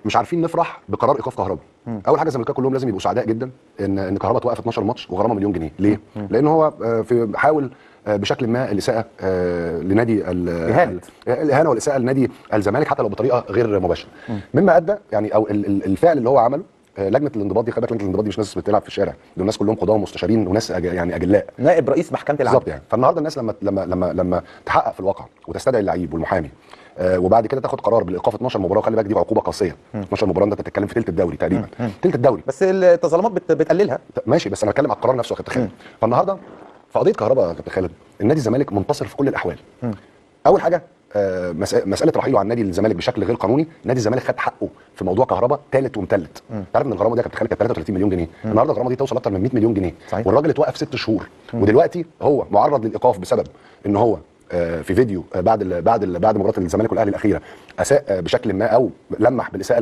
مش عارفين نفرح بقرار ايقاف كهربا. اول حاجه الزمالكاويه كلهم لازم يبقوا سعداء جدا ان كهربا توقف 12 ماتش وغرامه مليون جنيه. ليه؟ لان هو في حاول بشكل ما الاساءه لنادي الاهانه والاساءه لنادي الزمالك حتى لو بطريقه غير مباشره. مما ادى يعني او الفعل اللي هو عمله لجنه الانضباط دي. خلي بالك لجنه الانضباط دي مش ناس بتلعب في الشارع، دول ناس كلهم قضاه ومستشارين وناس يعني اجلاء، نائب رئيس محكمه العدل بالظبط يعني. فالنهارده الناس لما تحقق في الواقع وتستدعي اللعيب والمحامي وبعد كده تاخد قرار بالايقاف 12 مباراه، وخلي بالك دي عقوبه قاسيه. 12 مباراه انت بتتكلم في ثلث الدوري تقريبا، ثلث الدوري. بس التظلمات بتقللها ماشي، بس انا بتكلم على القرار نفسه يا كابتن خالد. فالنهارده في قضيه كهرباء يا كابتن خالد النادي الزمالك منتصر في كل الاحوال. اول حاجه مساله رحيله عن نادي الزمالك بشكل غير قانوني. نادي الزمالك خد حقه في موضوع كهرباء ثالث ومثلث. تعرف ان الغرامه دي كانت 33 مليون جنيه، النهارده الغرامه دي توصل اكتر من 100 مليون جنيه. صحيح. والراجل اتوقف 6 شهور ودلوقتي هو معرض للايقاف بسبب ان هو في فيديو بعد مباراه الزمالك والاهلي الاخيره اساء بشكل ما او لمح بالاساءه